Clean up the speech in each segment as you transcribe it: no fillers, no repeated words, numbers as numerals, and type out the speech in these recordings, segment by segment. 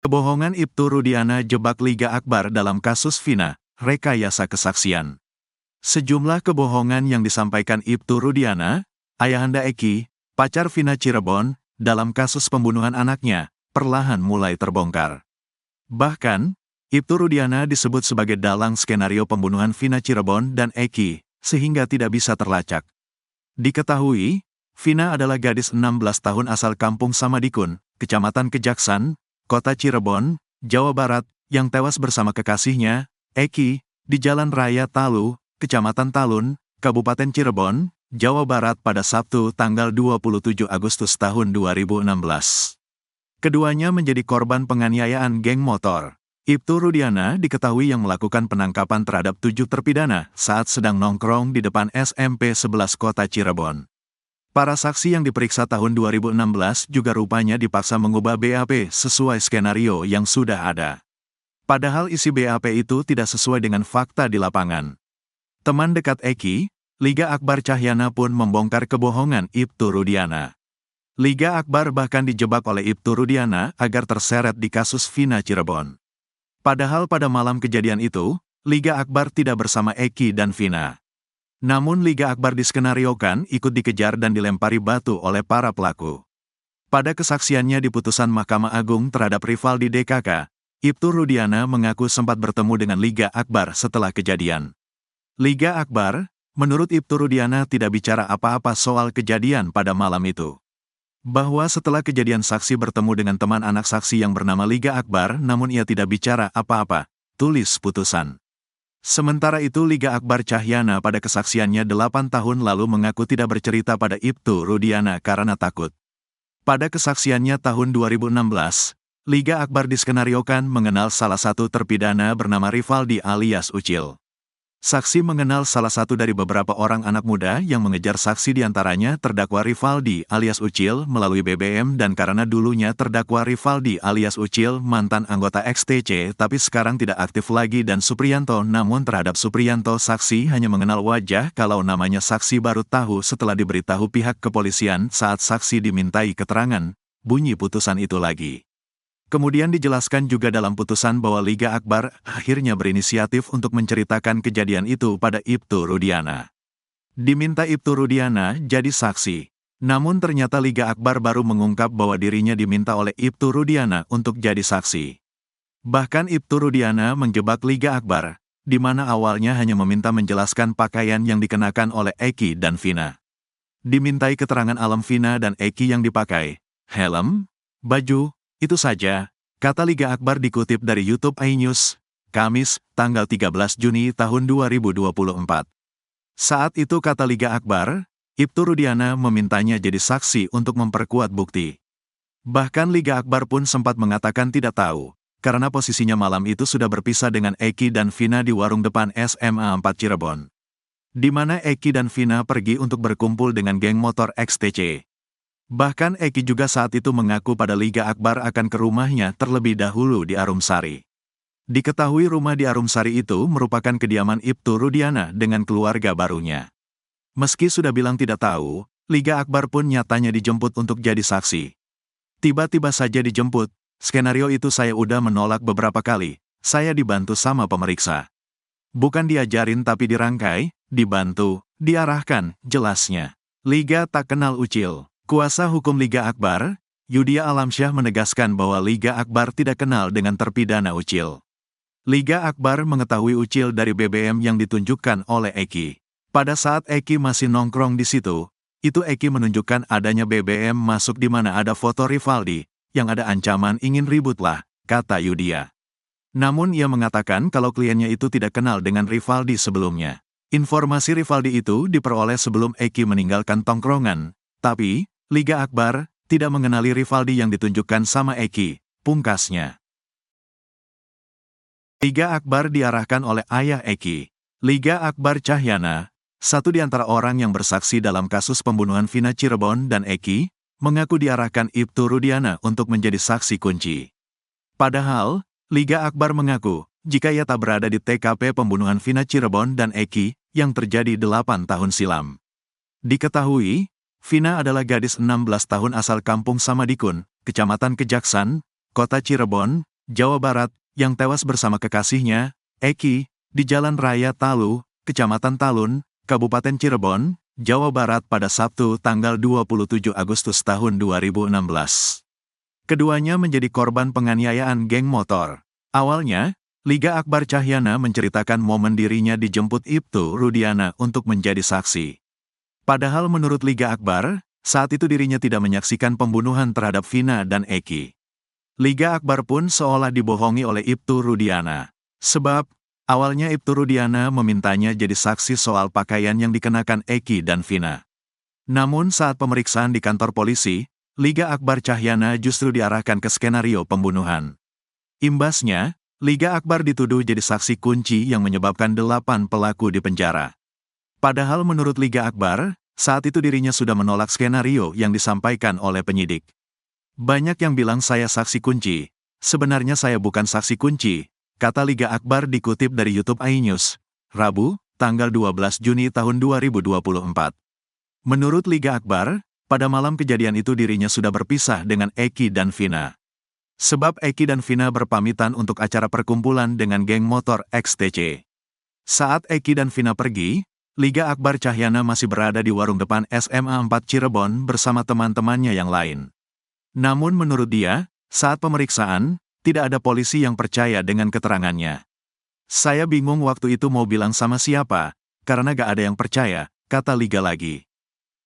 Kebohongan Ibtu Rudiana jebak Liga Akbar dalam kasus Vina, rekayasa kesaksian. Sejumlah kebohongan yang disampaikan Ibtu Rudiana, ayahanda Eki, pacar Vina Cirebon, dalam kasus pembunuhan anaknya, perlahan mulai terbongkar. Bahkan, Ibtu Rudiana disebut sebagai dalang skenario pembunuhan Vina Cirebon dan Eki, sehingga tidak bisa terlacak. Diketahui, Vina adalah gadis 16 tahun asal kampung Samadikun, Kecamatan Kejaksan, Kota Cirebon, Jawa Barat, yang tewas bersama kekasihnya, Eki, di Jalan Raya Talu, Kecamatan Talun, Kabupaten Cirebon, Jawa Barat pada Sabtu tanggal 27 Agustus tahun 2016. Keduanya menjadi korban penganiayaan geng motor. Ibtu Rudiana diketahui yang melakukan penangkapan terhadap 7 terpidana saat sedang nongkrong di depan SMP 11 Kota Cirebon. Para saksi yang diperiksa tahun 2016 juga rupanya dipaksa mengubah BAP sesuai skenario yang sudah ada. Padahal isi BAP itu tidak sesuai dengan fakta di lapangan. Teman dekat Eki, Liga Akbar Cahyana pun membongkar kebohongan Ibtu Rudiana. Liga Akbar bahkan dijebak oleh Ibtu Rudiana agar terseret di kasus Vina Cirebon. Padahal pada malam kejadian itu, Liga Akbar tidak bersama Eki dan Vina. Namun Liga Akbar diskenariokan ikut dikejar dan dilempari batu oleh para pelaku. Pada kesaksiannya di putusan Mahkamah Agung terhadap Rivaldi DKK, Ibtu Rudiana mengaku sempat bertemu dengan Liga Akbar setelah kejadian. Liga Akbar, menurut Ibtu Rudiana tidak bicara apa-apa soal kejadian pada malam itu. Bahwa setelah kejadian saksi bertemu dengan teman anak saksi yang bernama Liga Akbar namun ia tidak bicara apa-apa, tulis putusan. Sementara itu Liga Akbar Cahyana pada kesaksiannya 8 tahun lalu mengaku tidak bercerita pada Ibtu Rudiana karena takut. Pada kesaksiannya tahun 2016, Liga Akbar diskenariokan mengenal salah satu terpidana bernama Rivaldi alias Ucil. Saksi mengenal salah satu dari beberapa orang anak muda yang mengejar saksi diantaranya terdakwa Rivaldi alias Ucil melalui BBM dan karena dulunya terdakwa Rivaldi alias Ucil mantan anggota XTC tapi sekarang tidak aktif lagi dan Supriyanto namun terhadap Supriyanto saksi hanya mengenal wajah kalau namanya saksi baru tahu setelah diberitahu pihak kepolisian saat saksi dimintai keterangan, bunyi putusan itu lagi. Kemudian dijelaskan juga dalam putusan bahwa Liga Akbar akhirnya berinisiatif untuk menceritakan kejadian itu pada Ibtu Rudiana. Diminta Ibtu Rudiana jadi saksi. Namun ternyata Liga Akbar baru mengungkap bahwa dirinya diminta oleh Ibtu Rudiana untuk jadi saksi. Bahkan Ibtu Rudiana menjebak Liga Akbar, di mana awalnya hanya meminta menjelaskan pakaian yang dikenakan oleh Eki dan Vina. Dimintai keterangan alam Vina dan Eki yang dipakai, helm, baju, itu saja, kata Liga Akbar dikutip dari YouTube iNews, Kamis, tanggal 13 Juni tahun 2024. Saat itu kata Liga Akbar, Ibtu Rudiana memintanya jadi saksi untuk memperkuat bukti. Bahkan Liga Akbar pun sempat mengatakan tidak tahu, karena posisinya malam itu sudah berpisah dengan Eki dan Vina di warung depan SMA 4 Cirebon. Di mana Eki dan Vina pergi untuk berkumpul dengan geng motor XTC. Bahkan Eki juga saat itu mengaku pada Liga Akbar akan ke rumahnya terlebih dahulu di Arumsari. Diketahui rumah di Arumsari itu merupakan kediaman Ibtu Rudiana dengan keluarga barunya. Meski sudah bilang tidak tahu, Liga Akbar pun nyatanya dijemput untuk jadi saksi. Tiba-tiba saja dijemput, skenario itu saya udah menolak beberapa kali, saya dibantu sama pemeriksa. Bukan diajarin tapi dirangkai, dibantu, diarahkan, jelasnya. Liga tak kenal Ucil. Kuasa hukum Liga Akbar, Yudia Alamsyah menegaskan bahwa Liga Akbar tidak kenal dengan terpidana Ucil. Liga Akbar mengetahui Ucil dari BBM yang ditunjukkan oleh Eki. Pada saat Eki masih nongkrong di situ, itu Eki menunjukkan adanya BBM masuk di mana ada foto Rivaldi, yang ada ancaman ingin ribut lah, kata Yudia. Namun ia mengatakan kalau kliennya itu tidak kenal dengan Rivaldi sebelumnya. Informasi Rivaldi itu diperoleh sebelum Eki meninggalkan tongkrongan, tapi Liga Akbar tidak mengenali Rivaldi yang ditunjukkan sama Eki, pungkasnya. Liga Akbar diarahkan oleh ayah Eki. Liga Akbar Cahyana, satu di antara orang yang bersaksi dalam kasus pembunuhan Vina Cirebon dan Eki, mengaku diarahkan Ibtu Rudiana untuk menjadi saksi kunci. Padahal, Liga Akbar mengaku, jika ia tak berada di TKP pembunuhan Vina Cirebon dan Eki, yang terjadi 8 tahun silam. Diketahui, Vina adalah gadis 16 tahun asal kampung Samadikun, Kecamatan Kejaksan, Kota Cirebon, Jawa Barat, yang tewas bersama kekasihnya, Eki, di Jalan Raya Talu, Kecamatan Talun, Kabupaten Cirebon, Jawa Barat pada Sabtu tanggal 27 Agustus tahun 2016. Keduanya menjadi korban penganiayaan geng motor. Awalnya, Liga Akbar Cahyana menceritakan momen dirinya dijemput Ibtu Rudiana untuk menjadi saksi. Padahal menurut Liga Akbar, saat itu dirinya tidak menyaksikan pembunuhan terhadap Vina dan Eki. Liga Akbar pun seolah dibohongi oleh Ibtu Rudiana. Sebab, awalnya Ibtu Rudiana memintanya jadi saksi soal pakaian yang dikenakan Eki dan Vina. Namun saat pemeriksaan di kantor polisi, Liga Akbar Cahyana justru diarahkan ke skenario pembunuhan. Imbasnya, Liga Akbar dituduh jadi saksi kunci yang menyebabkan 8 pelaku dipenjara. Padahal menurut Liga Akbar, saat itu dirinya sudah menolak skenario yang disampaikan oleh penyidik. Banyak yang bilang saya saksi kunci. Sebenarnya saya bukan saksi kunci, kata Liga Akbar dikutip dari YouTube iNews, Rabu, tanggal 12 Juni tahun 2024. Menurut Liga Akbar, pada malam kejadian itu dirinya sudah berpisah dengan Eki dan Vina. Sebab Eki dan Vina berpamitan untuk acara perkumpulan dengan geng motor XTC. Saat Eki dan Vina pergi, Liga Akbar Cahyana masih berada di warung depan SMA 4 Cirebon bersama teman-temannya yang lain. Namun menurut dia, saat pemeriksaan, tidak ada polisi yang percaya dengan keterangannya. Saya bingung waktu itu mau bilang sama siapa, karena gak ada yang percaya, kata Liga lagi.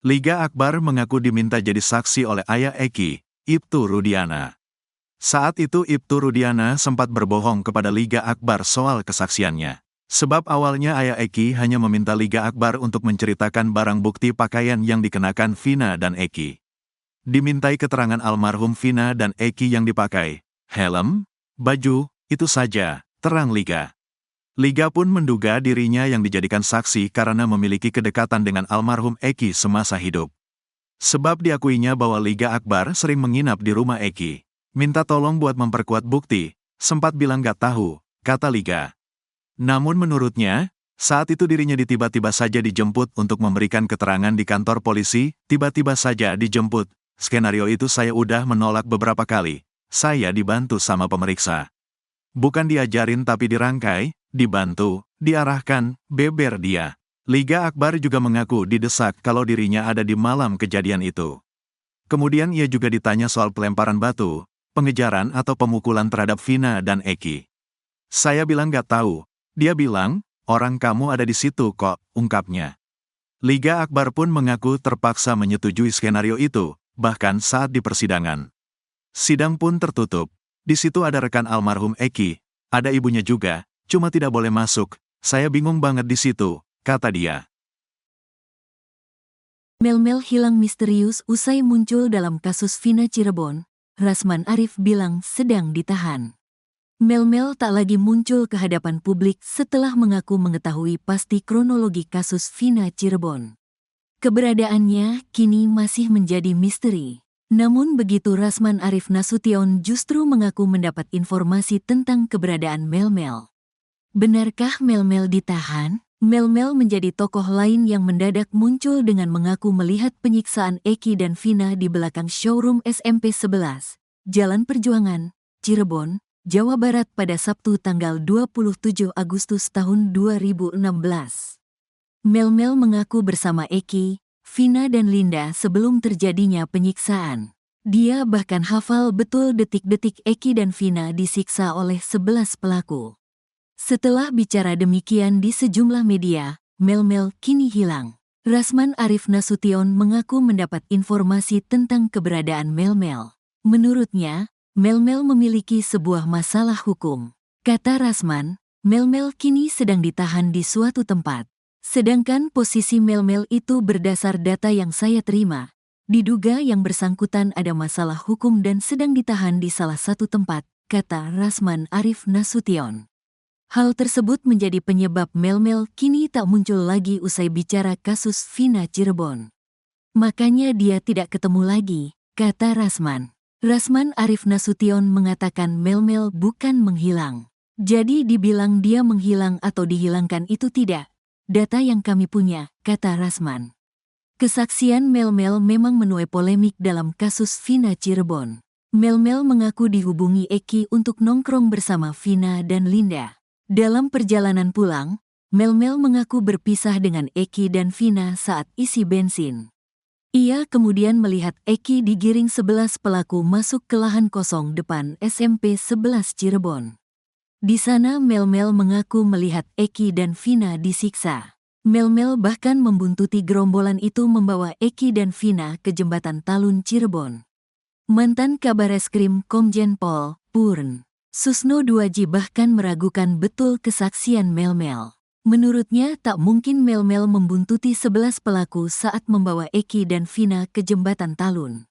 Liga Akbar mengaku diminta jadi saksi oleh ayah Eki, Ibtu Rudiana. Saat itu Ibtu Rudiana sempat berbohong kepada Liga Akbar soal kesaksiannya. Sebab awalnya ayah Eki hanya meminta Liga Akbar untuk menceritakan barang bukti pakaian yang dikenakan Vina dan Eki. Dimintai keterangan almarhum Vina dan Eki yang dipakai. Helm, baju, itu saja, terang Liga. Liga pun menduga dirinya yang dijadikan saksi karena memiliki kedekatan dengan almarhum Eki semasa hidup. Sebab diakuinya bahwa Liga Akbar sering menginap di rumah Eki. Minta tolong buat memperkuat bukti, sempat bilang gak tahu, kata Liga. Namun menurutnya, saat itu dirinya tiba-tiba saja dijemput untuk memberikan keterangan di kantor polisi, tiba-tiba saja dijemput. Skenario itu saya udah menolak beberapa kali. Saya dibantu sama pemeriksa. Bukan diajarin tapi dirangkai, dibantu, diarahkan, beber dia. Liga Akbar juga mengaku didesak kalau dirinya ada di malam kejadian itu. Kemudian ia juga ditanya soal pelemparan batu, pengejaran atau pemukulan terhadap Vina dan Eki. Saya bilang gak tahu. Dia bilang, orang kamu ada di situ kok, ungkapnya. Liga Akbar pun mengaku terpaksa menyetujui skenario itu, bahkan saat di persidangan. Sidang pun tertutup. Di situ ada rekan almarhum Eki, ada ibunya juga, cuma tidak boleh masuk. Saya bingung banget di situ, kata dia. Mel-Mel hilang misterius usai muncul dalam kasus Vina Cirebon. Rasman Arif bilang sedang ditahan. Mel-Mel tak lagi muncul ke hadapan publik setelah mengaku mengetahui pasti kronologi kasus Vina Cirebon. Keberadaannya kini masih menjadi misteri. Namun begitu Rasman Arif Nasution justru mengaku mendapat informasi tentang keberadaan Mel-Mel. Benarkah Mel-Mel ditahan? Mel-Mel menjadi tokoh lain yang mendadak muncul dengan mengaku melihat penyiksaan Eki dan Vina di belakang showroom SMP 11, Jalan Perjuangan, Cirebon, Jawa Barat pada Sabtu tanggal 27 Agustus tahun 2016. Mel-Mel mengaku bersama Eki, Vina dan Linda sebelum terjadinya penyiksaan. Dia bahkan hafal betul detik-detik Eki dan Vina disiksa oleh 11 pelaku. Setelah bicara demikian di sejumlah media, Mel-Mel kini hilang. Rasman Arif Nasution mengaku mendapat informasi tentang keberadaan Mel-Mel. Menurutnya, Mel-Mel memiliki sebuah masalah hukum. Kata Rasman, Mel-Mel kini sedang ditahan di suatu tempat. Sedangkan posisi Mel-Mel itu berdasar data yang saya terima. Diduga yang bersangkutan ada masalah hukum dan sedang ditahan di salah satu tempat, kata Rasman Arif Nasution. Hal tersebut menjadi penyebab Mel-Mel kini tak muncul lagi usai bicara kasus Vina Cirebon. Makanya dia tidak ketemu lagi, kata Rasman. Rasman Arif Nasution mengatakan Mel-Mel bukan menghilang. Jadi dibilang dia menghilang atau dihilangkan itu tidak. Data yang kami punya, kata Rasman. Kesaksian Mel-Mel memang menuai polemik dalam kasus Vina Cirebon. Mel mengaku dihubungi Eki untuk nongkrong bersama Vina dan Linda. Dalam perjalanan pulang, Mel mengaku berpisah dengan Eki dan Vina saat isi bensin. Ia kemudian melihat Eki digiring 11 pelaku masuk ke lahan kosong depan SMP 11 Cirebon. Di sana Mel mengaku melihat Eki dan Vina disiksa. Mel bahkan membuntuti gerombolan itu membawa Eki dan Vina ke jembatan Talun Cirebon. Mantan Kabareskrim Komjen Pol, Purn. Susno Duaji bahkan meragukan betul kesaksian Mel. Menurutnya tak mungkin Mel membuntuti 11 pelaku saat membawa Eki dan Vina ke jembatan Talun.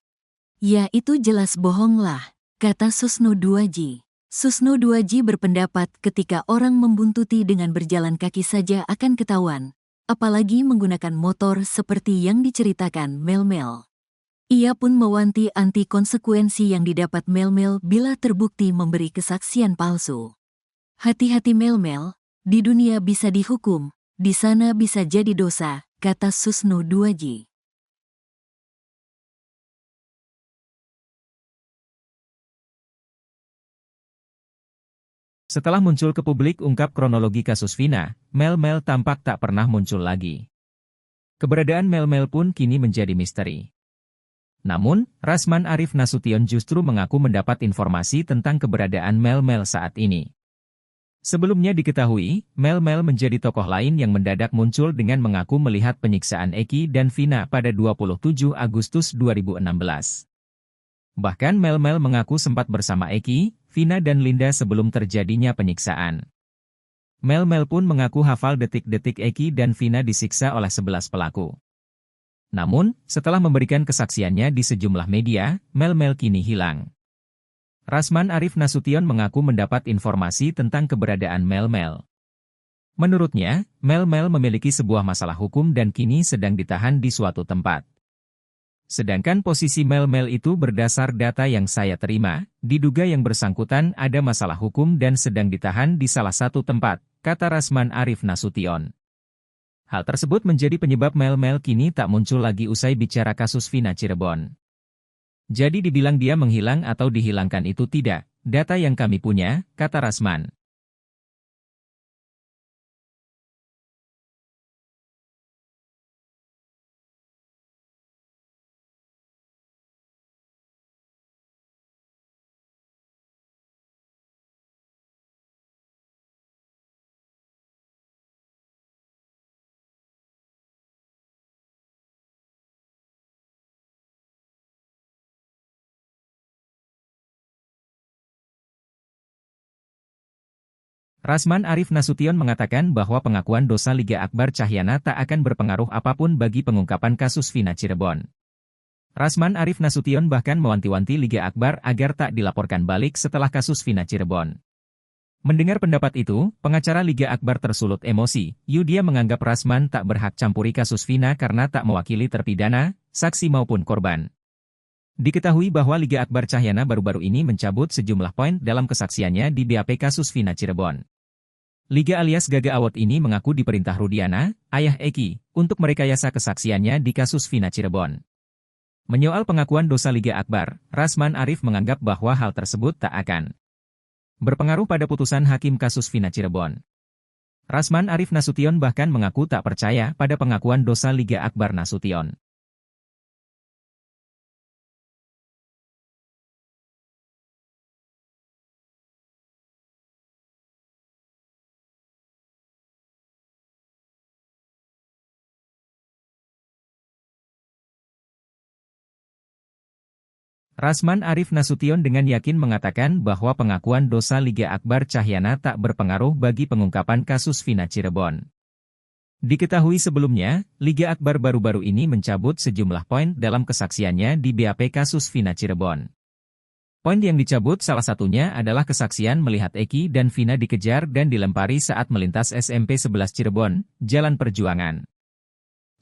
Ya itu jelas bohong lah, kata Susno Duaji. Susno Duaji berpendapat ketika orang membuntuti dengan berjalan kaki saja akan ketahuan, apalagi menggunakan motor seperti yang diceritakan Mel. Ia pun mewanti anti konsekuensi yang didapat Mel bila terbukti memberi kesaksian palsu. Hati-hati Mel, di dunia bisa dihukum, di sana bisa jadi dosa, kata Susno Duaji. Setelah muncul ke publik ungkap kronologi kasus Vina, Mel tampak tak pernah muncul lagi. Keberadaan Mel pun kini menjadi misteri. Namun, Rasman Arif Nasution justru mengaku mendapat informasi tentang keberadaan Mel saat ini. Sebelumnya diketahui, Mel menjadi tokoh lain yang mendadak muncul dengan mengaku melihat penyiksaan Eki dan Vina pada 27 Agustus 2016. Bahkan Mel mengaku sempat bersama Eki, Vina dan Linda sebelum terjadinya penyiksaan. Mel pun mengaku hafal detik-detik Eki dan Vina disiksa oleh 11 pelaku. Namun, setelah memberikan kesaksiannya di sejumlah media, Mel kini hilang. Rasman Arif Nasution mengaku mendapat informasi tentang keberadaan Mel. Menurutnya, Mel memiliki sebuah masalah hukum dan kini sedang ditahan di suatu tempat. Sedangkan posisi Mel itu berdasar data yang saya terima, diduga yang bersangkutan ada masalah hukum dan sedang ditahan di salah satu tempat, kata Rasman Arif Nasution. Hal tersebut menjadi penyebab Mel kini tak muncul lagi usai bicara kasus Vina Cirebon. Jadi dibilang dia menghilang atau dihilangkan itu tidak, data yang kami punya, kata Rasman. Rasman Arif Nasution mengatakan bahwa pengakuan dosa Liga Akbar Cahyana tak akan berpengaruh apapun bagi pengungkapan kasus Vina Cirebon. Rasman Arif Nasution bahkan mewanti-wanti Liga Akbar agar tak dilaporkan balik setelah kasus Vina Cirebon. Mendengar pendapat itu, pengacara Liga Akbar tersulut emosi. Dia menganggap Rasman tak berhak campuri kasus Vina karena tak mewakili terpidana, saksi maupun korban. Diketahui bahwa Liga Akbar Cahyana baru-baru ini mencabut sejumlah poin dalam kesaksiannya di BAP kasus Vina Cirebon. Liga alias Gaga Awot ini mengaku diperintah Rudiana, ayah Eki, untuk merekayasa kesaksiannya di kasus Vina Cirebon. Menyoal pengakuan dosa Liga Akbar, Rasman Arif menganggap bahwa hal tersebut tak akan berpengaruh pada putusan hakim kasus Vina Cirebon. Rasman Arif Nasution bahkan mengaku tak percaya pada pengakuan dosa Liga Akbar Nasution. Rasman Arif Nasution dengan yakin mengatakan bahwa pengakuan dosa Liga Akbar Cahyana tak berpengaruh bagi pengungkapan kasus Vina Cirebon. Diketahui sebelumnya, Liga Akbar baru-baru ini mencabut sejumlah poin dalam kesaksiannya di BAP kasus Vina Cirebon. Poin yang dicabut salah satunya adalah kesaksian melihat Eki dan Vina dikejar dan dilempari saat melintas SMP 11 Cirebon, Jalan Perjuangan.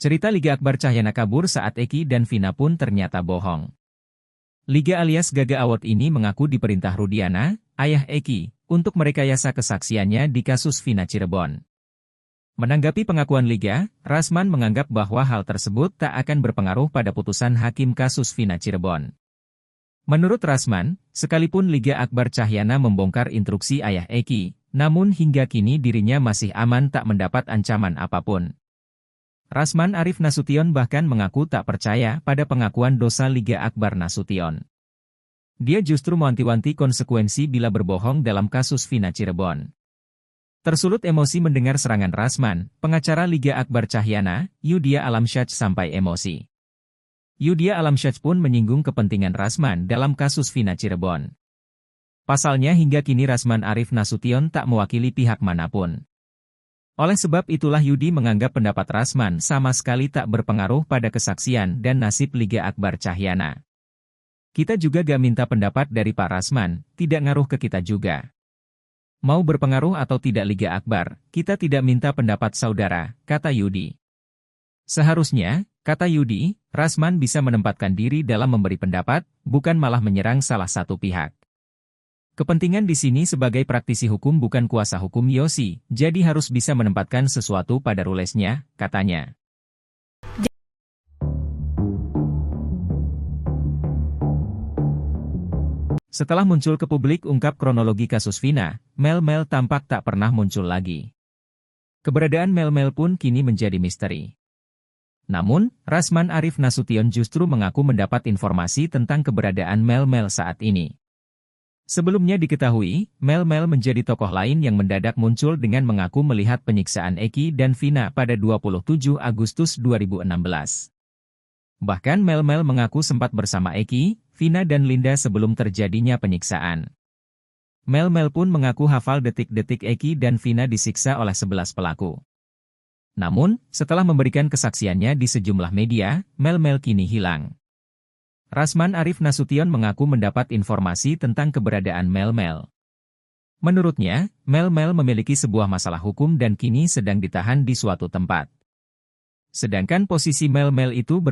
Cerita Liga Akbar Cahyana kabur saat Eki dan Vina pun ternyata bohong. Liga alias Gaga Awot ini mengaku diperintah Rudiana, ayah Eki, untuk merekayasa kesaksiannya di kasus Vina Cirebon. Menanggapi pengakuan Liga, Rasman menganggap bahwa hal tersebut tak akan berpengaruh pada putusan hakim kasus Vina Cirebon. Menurut Rasman, sekalipun Liga Akbar Cahyana membongkar instruksi ayah Eki, namun hingga kini dirinya masih aman tak mendapat ancaman apapun. Rasman Arif Nasution bahkan mengaku tak percaya pada pengakuan dosa Liga Akbar Nasution. Dia justru mewanti-wanti konsekuensi bila berbohong dalam kasus Vina Cirebon. Tersulut emosi mendengar serangan Rasman, pengacara Liga Akbar Cahyana, Yudia Alamsyah sampai emosi. Yudia Alamsyah pun menyinggung kepentingan Rasman dalam kasus Vina Cirebon. Pasalnya hingga kini Rasman Arif Nasution tak mewakili pihak manapun. Oleh sebab itulah Yudi menganggap pendapat Rasman sama sekali tak berpengaruh pada kesaksian dan nasib Liga Akbar Cahyana. Kita juga gak minta pendapat dari Pak Rasman, tidak ngaruh ke kita juga. Mau berpengaruh atau tidak Liga Akbar, kita tidak minta pendapat saudara, kata Yudi. Seharusnya, kata Yudi, Rasman bisa menempatkan diri dalam memberi pendapat, bukan malah menyerang salah satu pihak. Kepentingan di sini sebagai praktisi hukum bukan kuasa hukum Yosi, jadi harus bisa menempatkan sesuatu pada rulesnya, katanya. Setelah muncul ke publik ungkap kronologi kasus Vina, Mel tampak tak pernah muncul lagi. Keberadaan Mel pun kini menjadi misteri. Namun, Rasman Arif Nasution justru mengaku mendapat informasi tentang keberadaan Mel saat ini. Sebelumnya diketahui, Mel menjadi tokoh lain yang mendadak muncul dengan mengaku melihat penyiksaan Eki dan Vina pada 27 Agustus 2016. Bahkan Mel mengaku sempat bersama Eki, Vina dan Linda sebelum terjadinya penyiksaan. Mel pun mengaku hafal detik-detik Eki dan Vina disiksa oleh 11 pelaku. Namun, setelah memberikan kesaksiannya di sejumlah media, Mel kini hilang. Rasman Arif Nasution mengaku mendapat informasi tentang keberadaan Mel. Menurutnya, Mel memiliki sebuah masalah hukum dan kini sedang ditahan di suatu tempat. Sedangkan posisi Mel itu